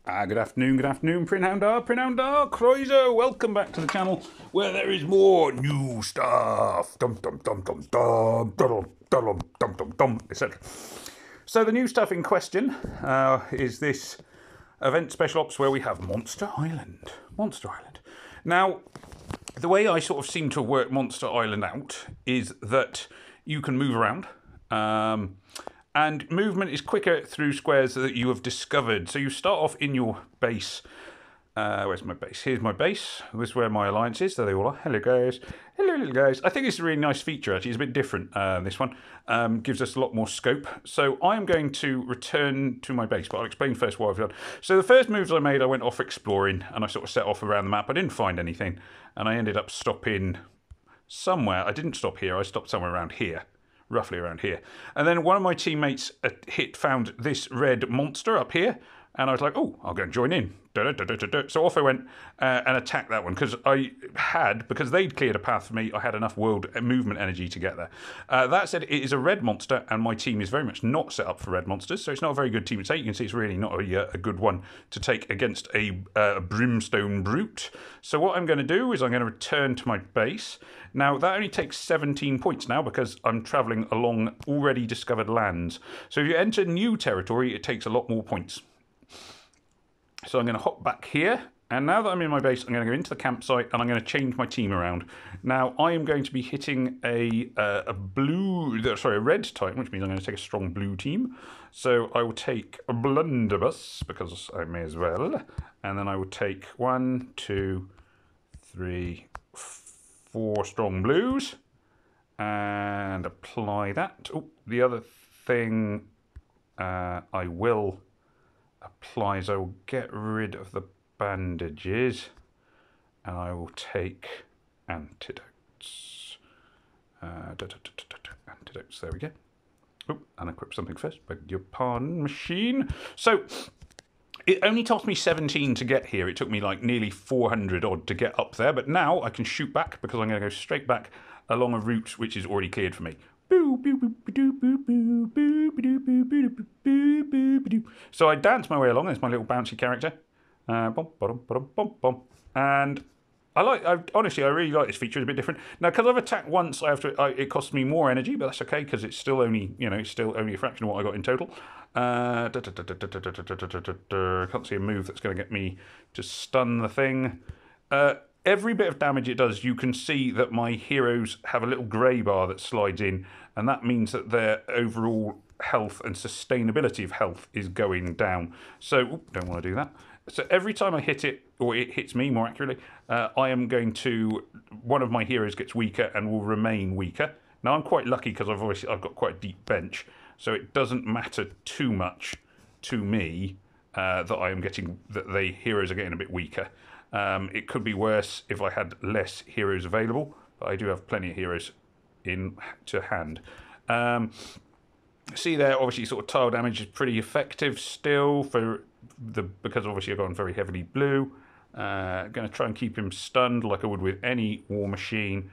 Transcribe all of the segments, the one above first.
Good afternoon, Prinhoundar, Kreuzer. Welcome back to the channel where there is more new stuff. Dum dum dum dum dum dum dum dum dum dum, etc. So the new stuff in question is this event special ops where we have Monster Island. Monster Island. Now, the way I sort of seem to work Monster Island out is that you can move around. And movement is quicker through squares that you have discovered. So you start off in your base. Where's my base? Here's my base. This is where my alliance is. There they all are. Hello, guys. Hello, little guys. I think it's a really nice feature, actually. It's a bit different, this one. Gives us a lot more scope. So I'm going to return to my base, but I'll explain first what I've done. So the first moves I made, I went off exploring, and I sort of set off around the map. I didn't find anything, and I ended up stopping somewhere. I didn't stop here. I stopped somewhere around here. Roughly around here. And then one of my teammates found this red monster up here, and I was like, oh, I'll go and join in. So off I went and attacked that one, because because they'd cleared a path for me, I had enough world movement energy to get there. That said, it is a red monster, and my team is very much not set up for red monsters, so it's not a very good team to take. You can see it's really not a good one to take against a brimstone brute. So what I'm going to do is I'm going to return to my base. Now, that only takes 17 points now because I'm travelling along already discovered lands. So if you enter new territory, it takes a lot more points. So I'm going to hop back here, and now that I'm in my base, I'm going to go into the campsite, and I'm going to change my team around. Now, I am going to be hitting a red type, which means I'm going to take a strong blue team. So I will take a blunderbuss, because I may as well, and then I will take 1, 2, 3, 4 strong blues, and apply that. Oh, the other thing I will apply is I will get rid of the bandages, and I will take antidotes. Antidotes, there we go. Oh, and equip something first. Beg your pardon, machine. So, it only cost me 17 to get here. It took me like nearly 400 odd to get up there, but now I can shoot back because I'm going to go straight back along a route which is already cleared for me. So I dance my way along. There's my little bouncy character. And honestly, I really like this feature. It's a bit different. Now, because I've attacked once, it costs me more energy, but that's okay because it's still only, it's still only a fraction of what I got in total. Can't see a move that's going to get me to stun the thing. Every bit of damage it does, you can see that my heroes have a little grey bar that slides in, and that means that their overall health and sustainability of health is going down. So, don't want to do that. So every time I hit it, or it hits me more accurately, I am going to, one of my heroes gets weaker and will remain weaker. Now I'm quite lucky because I've got quite a deep bench, so it doesn't matter too much to me that the heroes are getting a bit weaker. It could be worse if I had less heroes available, but I do have plenty of heroes to hand. See there, obviously, sort of tile damage is pretty effective still because obviously I've gone very heavily blue. Going to try and keep him stunned like I would with any war machine.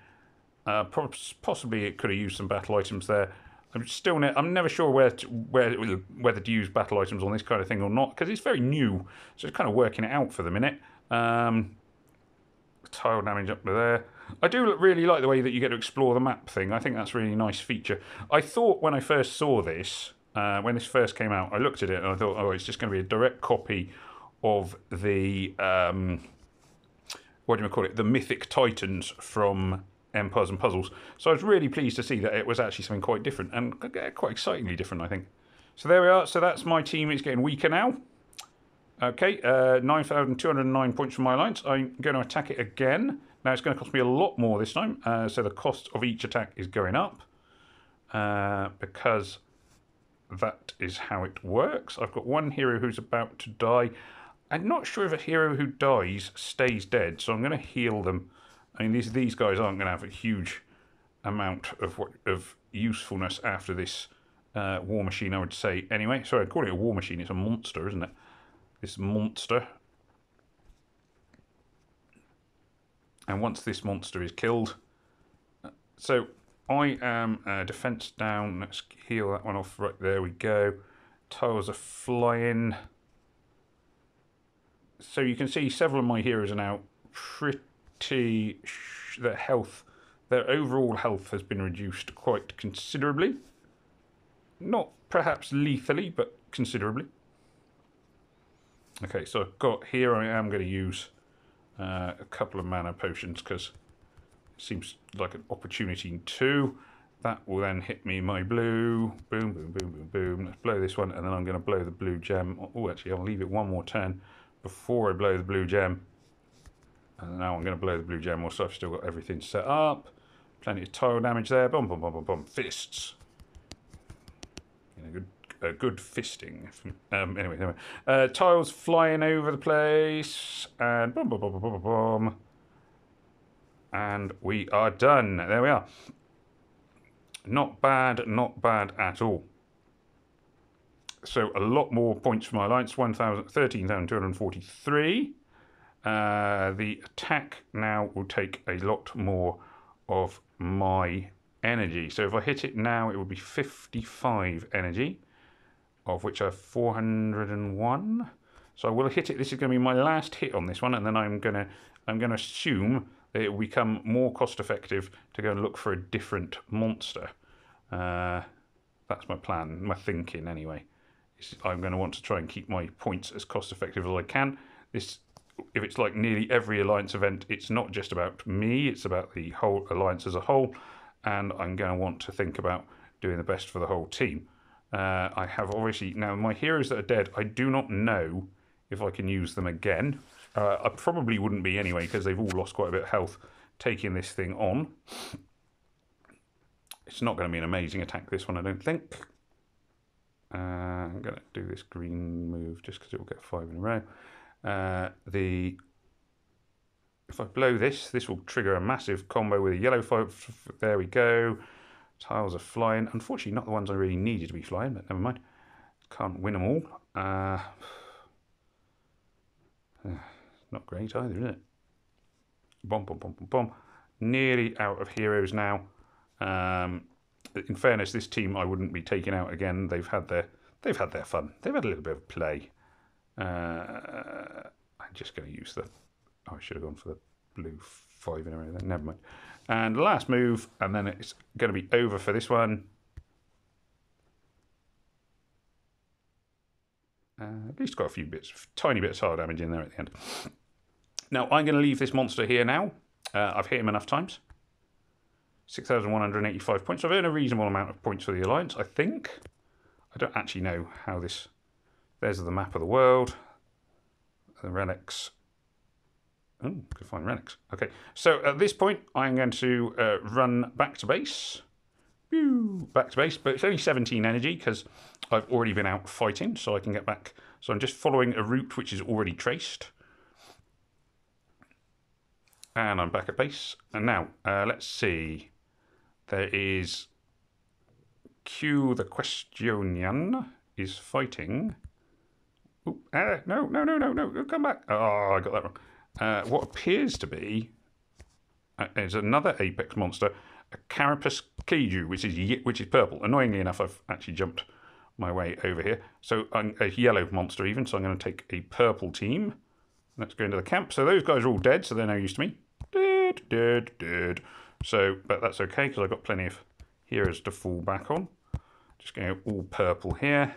Possibly it could have used some battle items there. I'm never sure whether to use battle items on this kind of thing or not, because it's very new, so it's kind of working it out for the minute. Tile damage up to there. I do really like the way that you get to explore the map thing. I think that's a really nice feature. I thought when I first saw this, when this first came out, I looked at it and I thought, oh, it's just going to be a direct copy of the, what do you call it, the Mythic Titans from Empires and Puzzles. So I was really pleased to see that it was actually something quite different, and quite excitingly different, I think. So there we are. So that's my team. It's getting weaker now. Okay, 9,209 points from my alliance. I'm going to attack it again. Now it's going to cost me a lot more this time, so the cost of each attack is going up, because that is how it works. I've got one hero who's about to die. I'm not sure if a hero who dies stays dead, so I'm going to heal them. I mean, these guys aren't going to have a huge amount of usefulness after this war machine, I would say. Anyway, sorry, I'd call it a war machine. It's a monster, isn't it? This monster. And once this monster is killed, so I am defense down. Let's heal that one off. Right, there we go. Tiles are flying. So you can see several of my heroes are now pretty... their health, their overall health has been reduced quite considerably. Not perhaps lethally, but considerably. Okay, so I've got here, I am going to use a couple of mana potions because it seems like an opportunity too. That will then hit me my blue. Boom, boom, boom, boom, boom. Let's blow this one, and then I'm going to blow the blue gem. Oh, actually, I'll leave it one more turn before I blow the blue gem. And now I'm going to blow the blue gem also. I've still got everything set up. Plenty of tile damage there. Boom, boom, boom, boom, boom. Fists. Good fisting. Anyway. Tiles flying over the place. And boom, boom, boom, boom, boom, boom. And we are done. There we are. Not bad at all. So a lot more points for my alliance. 13,243. The attack now will take a lot more of my energy. So if I hit it now, it will be 55 energy, of which I have 401. So I will hit it. This is going to be my last hit on this one, and then I'm going to assume that it will become more cost effective to go and look for a different monster. That's my plan, my thinking anyway. I'm going to want to try and keep my points as cost effective as I can. If it's like nearly every alliance event, it's not just about me, it's about the whole alliance as a whole, and I'm going to want to think about doing the best for the whole team. I have obviously, now my heroes that are dead, I do not know if I can use them again. I probably wouldn't be anyway, because they've all lost quite a bit of health taking this thing on. It's not going to be an amazing attack, this one, I don't think. I'm going to do this green move just because it will get 5 in a row. If I blow this, this will trigger a massive combo with a yellow 5. There we go. Tiles are flying. Unfortunately, not the ones I really needed to be flying, but never mind. Can't win them all. Not great either, is it? Bomb, bomb, bomb, bomb, bomb. Nearly out of heroes now. In fairness, this team I wouldn't be taking out again. They've had their fun. They've had a little bit of play. I'm just going to use the... Oh, I should have gone for the blue 5 in a row then. Never mind. And last move, and then it's going to be over for this one. At least got a few bits, tiny bits of tile damage in there at the end. Now, I'm going to leave this monster here now. I've hit him enough times. 6,185 points. I've earned a reasonable amount of points for the Alliance, I think. I don't actually know how this... There's the map of the world. The relics. Oh, could find relics. Okay, so at this point, I'm going to run back to base. Back to base, but it's only 17 energy because I've already been out fighting, so I can get back. So I'm just following a route which is already traced. And I'm back at base. And now, let's see. There is Q the Questionian is fighting. Ooh, no, come back. Oh, I got that wrong. What appears to be is another Apex monster, a Carapace Kaiju, which is purple. Annoyingly enough, I've actually jumped my way over here. So I'm a yellow monster even, so I'm going to take a purple team. Let's go into the camp. So those guys are all dead, so they're no use to me. Dead. So, but that's okay, because I've got plenty of heroes to fall back on. Just going all purple here.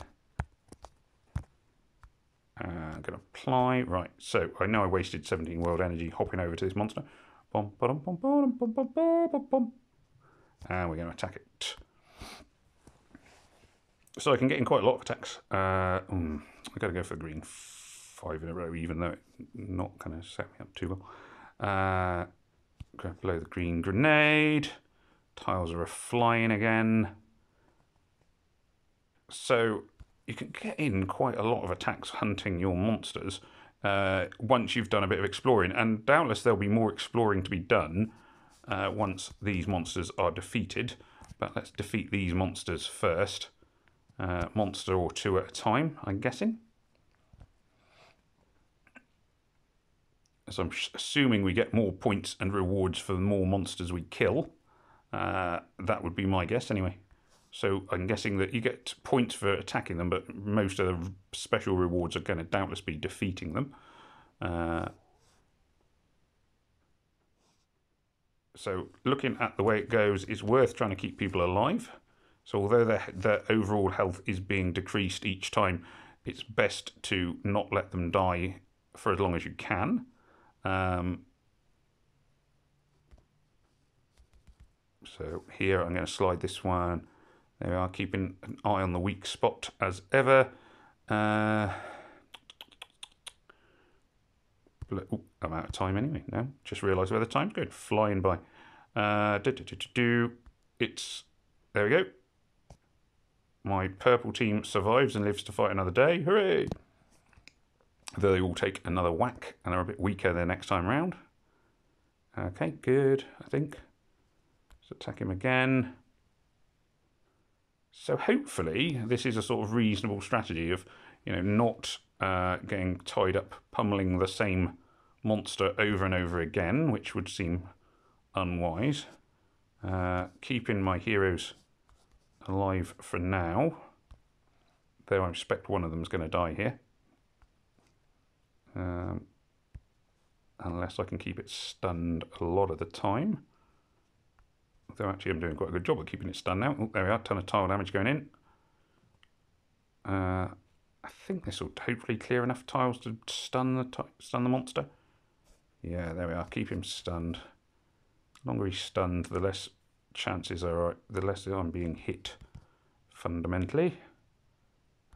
I'm going to apply. Right, so I know I wasted 17 world energy hopping over to this monster. And we're going to attack it. So I can get in quite a lot of attacks. I've got to go for the green 5 in a row, even though it's not going to set me up too well. Going to blow the green grenade. Tiles are flying again. So you can get in quite a lot of attacks hunting your monsters once you've done a bit of exploring. And doubtless there'll be more exploring to be done once these monsters are defeated. But let's defeat these monsters first. Monster or two at a time, I'm guessing. So I'm assuming we get more points and rewards for the more monsters we kill. That would be my guess anyway. So I'm guessing that you get points for attacking them, but most of the special rewards are going to doubtless be defeating them. So looking at the way it goes, it's worth trying to keep people alive. So although their overall health is being decreased each time, it's best to not let them die for as long as you can. So here I'm going to slide this one. There we are, keeping an eye on the weak spot as ever. I'm out of time anyway. No, just realised where the time's going, flying by. It's there we go. My purple team survives and lives to fight another day. Hooray! Though they all take another whack and are a bit weaker the next time round. Okay, good, I think. Let's attack him again. So hopefully this is a sort of reasonable strategy of, not getting tied up, pummeling the same monster over and over again, which would seem unwise. Keeping my heroes alive for now, though I expect one of them is going to die here. Unless I can keep it stunned a lot of the time. Though actually I'm doing quite a good job of keeping it stunned now. Oh, there we are, ton of tile damage going in. I think this will hopefully clear enough tiles to stun the monster. Yeah, there we are, keep him stunned. The longer he's stunned, the less chances are, the less I'm being hit fundamentally.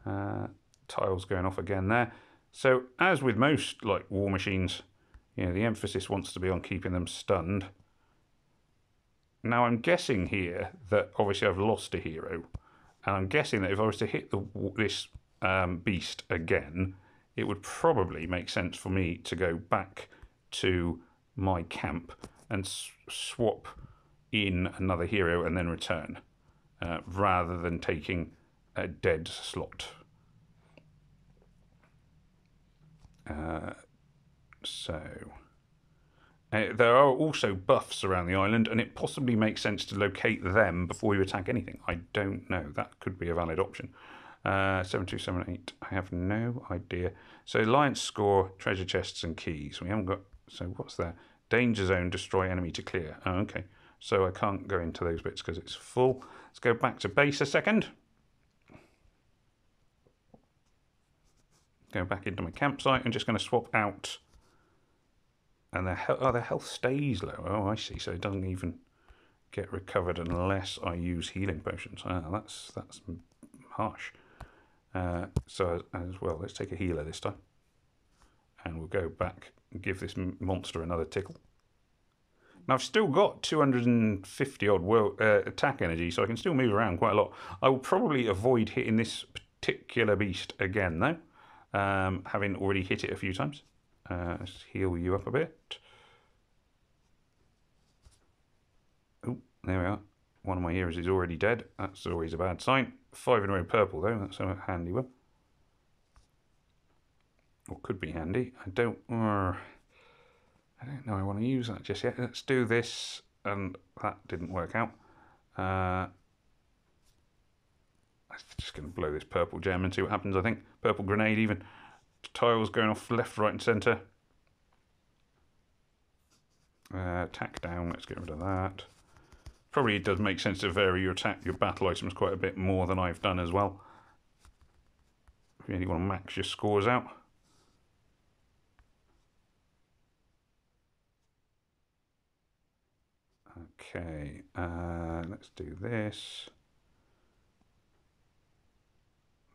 Tiles going off again there. So as with most war machines, the emphasis wants to be on keeping them stunned. Now I'm guessing here that obviously I've lost a hero, and I'm guessing that if I was to hit this beast again, it would probably make sense for me to go back to my camp and swap in another hero and then return, rather than taking a dead slot. There are also buffs around the island, and it possibly makes sense to locate them before you attack anything. I don't know. That could be a valid option. 7278. I have no idea. So Alliance score, treasure chests and keys. We haven't got... So what's that? Danger zone, destroy enemy to clear. Oh, okay. So I can't go into those bits because it's full. Let's go back to base a second. Go back into my campsite. I'm just going to swap out... And their health stays low. Oh, I see. So it doesn't even get recovered unless I use healing potions. Ah, that's harsh. So as well, let's take a healer this time. And we'll go back and give this monster another tickle. Now I've still got 250 odd attack energy, so I can still move around quite a lot. I will probably avoid hitting this particular beast again though, having already hit it a few times. Let's heal you up a bit. Oh, there we are. One of my heroes is already dead. That's always a bad sign. 5 in a row purple though. That's a handy one. Or could be handy. I don't know I want to use that just yet. Let's do this. And that didn't work out. I'm just going to blow this purple gem and see what happens, I think. Purple grenade even. Tiles going off left, right and centre. Attack down, let's get rid of that. Probably it does make sense to vary your battle items quite a bit more than I've done as well. If you really want to max your scores out. Okay, let's do this.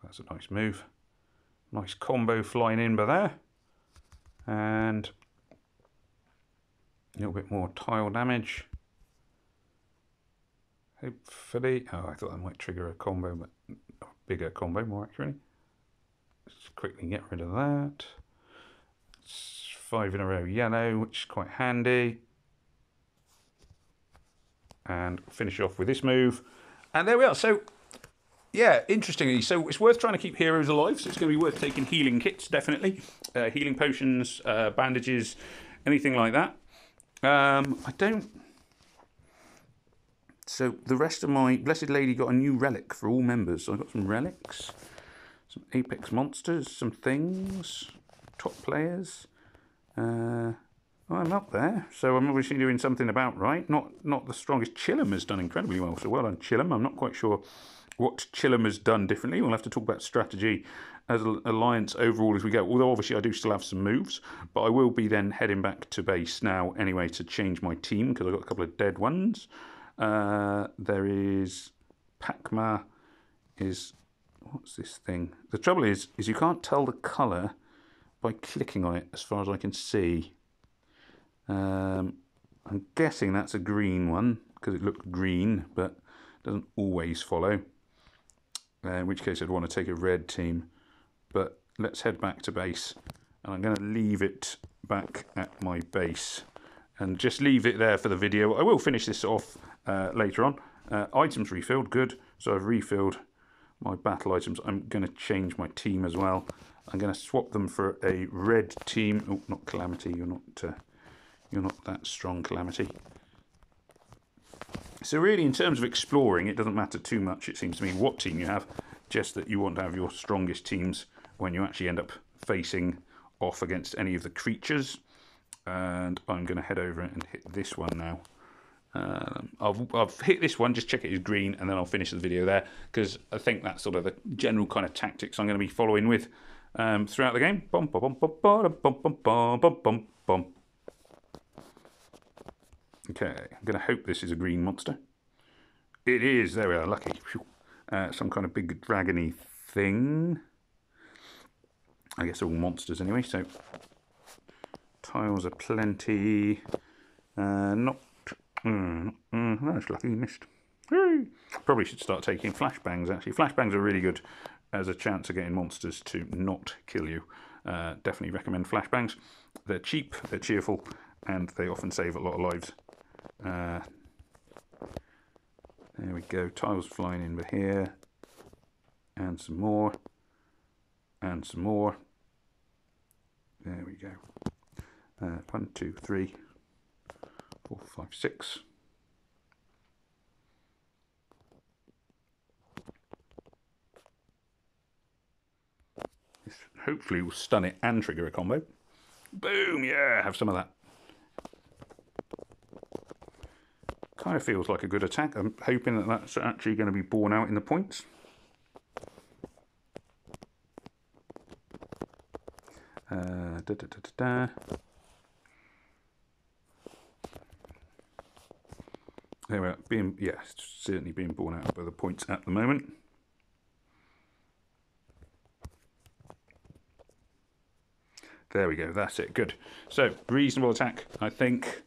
That's a nice move. Nice combo flying in by there. And a little bit more tile damage. Hopefully. Oh, I thought that might trigger a combo, but a bigger combo, more accurately. Let's quickly get rid of that. It's 5 in a row yellow, which is quite handy. And finish off with this move. And there we are. So, yeah, interestingly, so it's worth trying to keep heroes alive, so it's going to be worth taking healing kits, definitely. Healing potions, bandages, anything like that. I don't... So the rest of my Blessed Lady got a new relic for all members. So I got some relics, some Apex monsters, some things, top players. I'm up there, so I'm obviously doing something about right. Not the strongest. Chillum has done incredibly well, so well done, Chillum. I'm not quite sure what Chillum has done differently. We'll have to talk about strategy as an alliance overall as we go. Although obviously I do still have some moves, but I will be then heading back to base now anyway to change my team because I've got a couple of dead ones. There is Pakma. What's this thing? The trouble is you can't tell the colour by clicking on it as far as I can see. I'm guessing that's a green one because it looked green, but doesn't always follow. In which case I'd want to take a red team. But let's head back to base, and I'm going to leave it back at my base and just leave it there for the video. I will finish this off later on. Items refilled, good. So I've refilled my battle items. I'm going to change my team as well. I'm going to swap them for a red team. Oh, not Calamity. You're not that strong, Calamity. So really, in terms of exploring, it doesn't matter too much, it seems to me, what team you have. Just that you want to have your strongest teams when you actually end up facing off against any of the creatures. And I'm going to head over and hit this one now. I've hit this one, just check it is green, and then I'll finish the video there, because I think that's sort of the general kind of tactics I'm going to be following with throughout the game. Bum, bum, bum, bum, bum, bum, bum, bum, bum, bum, bum. Okay, I'm going to hope this is a green monster. It is, there we are, lucky. Some kind of big dragony thing. I guess they're all monsters anyway, so tiles are plenty. That's lucky, missed. Probably should start taking flashbangs, actually. Flashbangs are really good as a chance of getting monsters to not kill you. Definitely recommend flashbangs. They're cheap, they're cheerful, and they often save a lot of lives. There we go, tiles flying in with here, and some more, and some more. There we go. 1, 2, 3, 4, 5, 6. This hopefully will stun it and trigger a combo. Boom, yeah, have some of that. Kind of feels like a good attack. I'm hoping that that's actually going to be borne out in the points. There we are. Certainly being borne out by the points at the moment. There we go. That's it. Good. So reasonable attack, I think.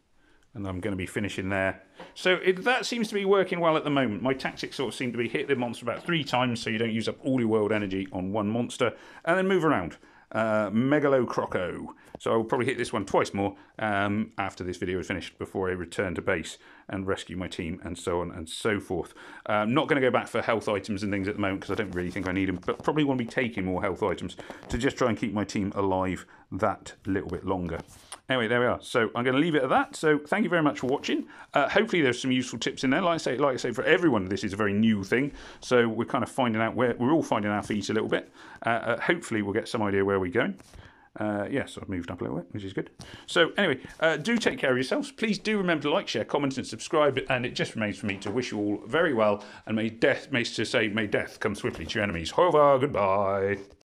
And I'm going to be finishing there. So that seems to be working well at the moment. My tactics sort of seem to be hit the monster about 3 times so you don't use up all your world energy on one monster, and then move around. Megalocroco. So I'll probably hit this one twice more after this video is finished before I return to base and rescue my team and so on and so forth. Not going to go back for health items and things at the moment because I don't really think I need them, but probably want to be taking more health items to just try and keep my team alive that little bit longer. Anyway, there we are. So I'm going to leave it at that. So thank you very much for watching. Hopefully there's some useful tips in there. Like I say, for everyone, this is a very new thing. So we're kind of finding out we're all finding our feet a little bit. Hopefully we'll get some idea where we're going. Yes, I've moved up a little bit, which is good. So anyway, do take care of yourselves. Please do remember to like, share, comment, and subscribe. And it just remains for me to wish you all very well. And may death come swiftly to your enemies. Au revoir, goodbye.